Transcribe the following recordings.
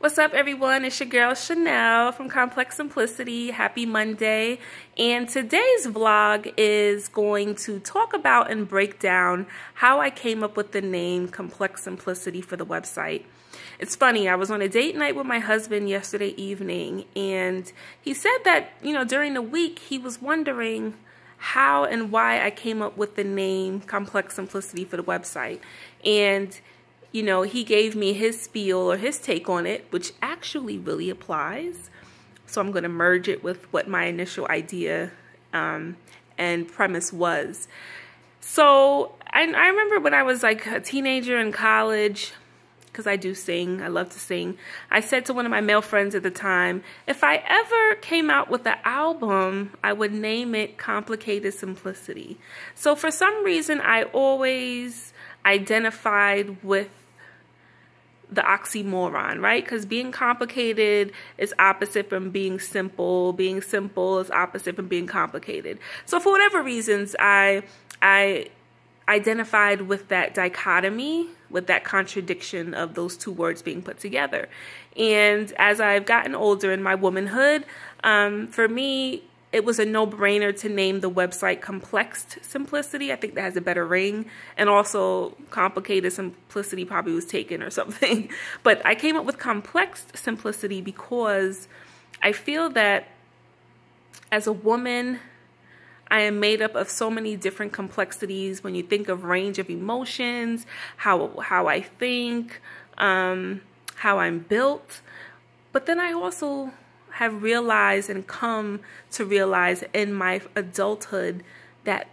What's up, everyone? It's your girl Chanel from Complex Simplicity. Happy Monday. And today's vlog is going to talk about and break down how I came up with the name Complex Simplicity for the website. It's funny, I was on a date night with my husband yesterday evening, and he said that, during the week he was wondering how and why I came up with the name Complex Simplicity for the website. And he gave me his spiel or his take on it, which actually really applies. So I'm going to merge it with what my initial idea and premise was. So I remember when I was like a teenager in college, because I do sing, I love to sing, I said to one of my male friends at the time, if I ever came out with an album, I would name it Complicated Simplicity. So for some reason, I always identified with the oxymoron, right? Because being complicated is opposite from being simple. Being simple is opposite from being complicated. So for whatever reasons, I identified with that dichotomy, with that contradiction of those two words being put together. And as I've gotten older in my womanhood, for me, it was a no-brainer to name the website Complex Simplicity. I think that has a better ring. And also Complicated Simplicity probably was taken or something. But I came up with Complex Simplicity because I feel that as a woman, I am made up of so many different complexities. When you think of range of emotions, how I think, how I'm built. But then I also have realized and come to realize in my adulthood that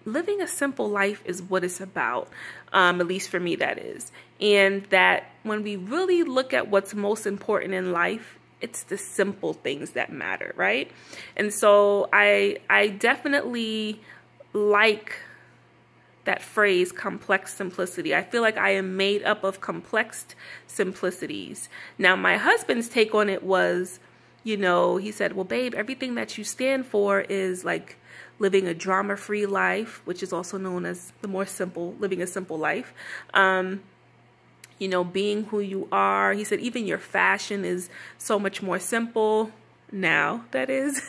living a simple life is what it's about, at least for me that is. And that when we really look at what's most important in life, it's the simple things that matter, right? And so I definitely like that phrase, complex simplicity. I feel like I am made up of complex simplicities. Now, my husband's take on it was, he said, well, babe, everything that you stand for is like living a drama-free life, which is also known as living a simple life. Being who you are. He said, even your fashion is so much more simple now, that is.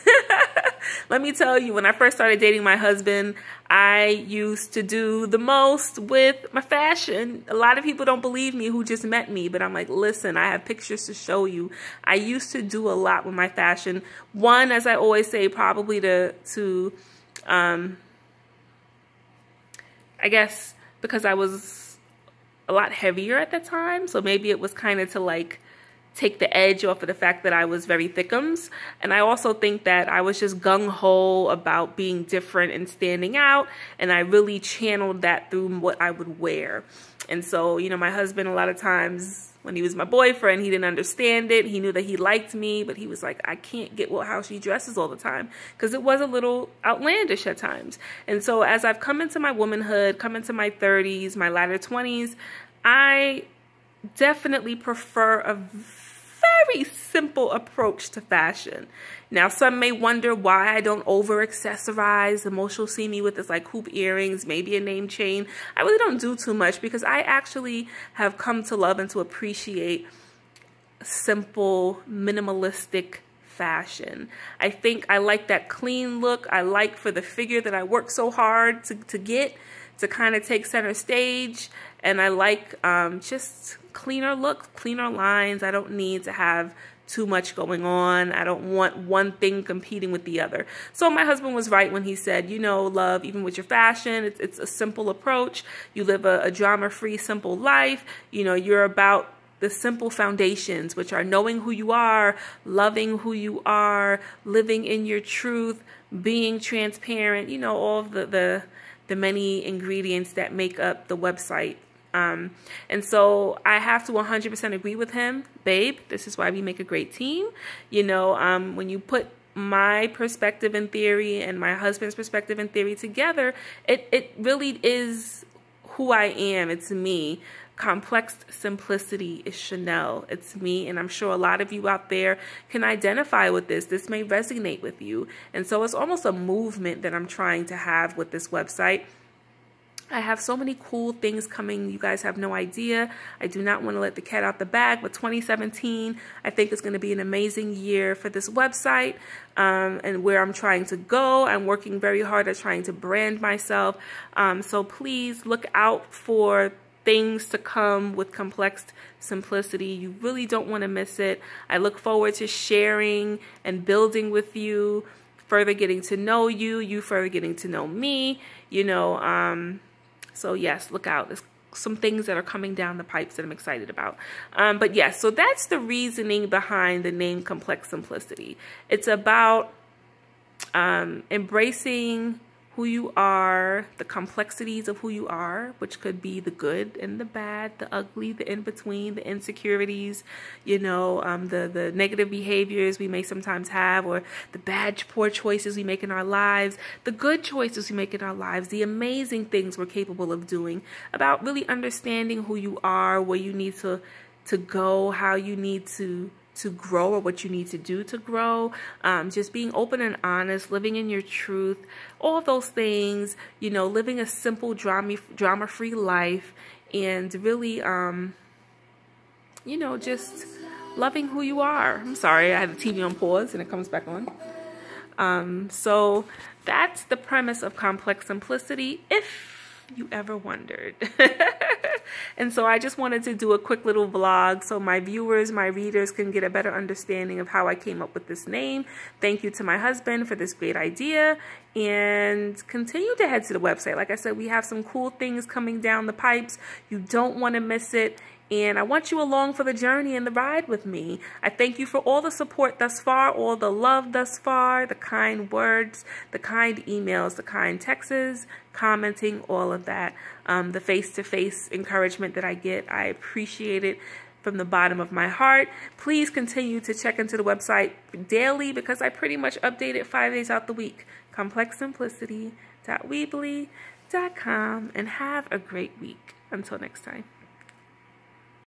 Let me tell you, when I first started dating my husband, I used to do the most with my fashion. A lot of people don't believe me who just met me, but I'm like, listen, I have pictures to show you. I used to do a lot with my fashion. One, as I always say, probably to I guess because I was a lot heavier at the time, so maybe it was kind of to like take the edge off of the fact that I was very thickums. And I also think that I was just gung-ho about being different and standing out, and I really channeled that through what I would wear. And so, my husband, a lot of times when he was my boyfriend, he didn't understand it. He knew that he liked me, but he was like, I can't get how she dresses all the time, because it was a little outlandish at times. And so as I've come into my womanhood, come into my 30s, my latter 20s, I definitely prefer a very simple approach to fashion. Now, some may wonder why I don't over-accessorize. The most you'll see me with is like hoop earrings, maybe a name chain. I really don't do too much because I actually have come to love and to appreciate simple, minimalistic fashion. I think I like that clean look. I like for the figure that I work so hard to get to kind of take center stage. And I like just cleaner look, cleaner lines. I don't need to have too much going on. I don't want one thing competing with the other. So my husband was right when he said, love, even with your fashion, it's a simple approach. You live a drama-free, simple life. You're about the simple foundations, which are knowing who you are, loving who you are, living in your truth, being transparent, all of the many ingredients that make up the website. And so I have to 100% agree with him. Babe, this is why we make a great team. When you put my perspective and theory and my husband's perspective and theory together, it really is who I am. It's me. Complex Simplicity is Chanel. It's me, and I'm sure a lot of you out there can identify with this. This may resonate with you. And so it's almost a movement that I'm trying to have with this website. I have so many cool things coming. You guys have no idea. I do not want to let the cat out the bag, but 2017, I think is going to be an amazing year for this website and where I'm trying to go. I'm working very hard at trying to brand myself. So please look out for things to come with Complex Simplicity. You really don't want to miss it. I look forward to sharing and building with you, further getting to know you, you further getting to know me, you know. So yes, look out. There's some things that are coming down the pipes that I'm excited about. But yes, so that's the reasoning behind the name Complex Simplicity. It's about embracing who you are, the complexities of who you are, which could be the good and the bad, the ugly, the in-between, the insecurities, you know, the negative behaviors we may sometimes have, or the bad, poor choices we make in our lives, the good choices we make in our lives, the amazing things we're capable of doing, about really understanding who you are, where you need to go, how you need to grow, or what you need to do to grow, just being open and honest, living in your truth, all those things, you know, living a simple drama-free life, and really, you know, just loving who you are. I'm sorry, I had the TV on pause and it comes back on. So that's the premise of Complex Simplicity, if you ever wondered. And so I just wanted to do a quick little vlog so my viewers, my readers can get a better understanding of how I came up with this name. Thank you to my husband for this great idea, and continue to head to the website. Like I said, we have some cool things coming down the pipes. You don't want to miss it. And I want you along for the journey and the ride with me. I thank you for all the support thus far, all the love thus far, the kind words, the kind emails, the kind texts, commenting, all of that. The face-to-face encouragement that I get, I appreciate it from the bottom of my heart. Please continue to check into the website daily, because I pretty much update it 5 days out the week. ComplexSimplicity.weebly.com, and have a great week. Until next time.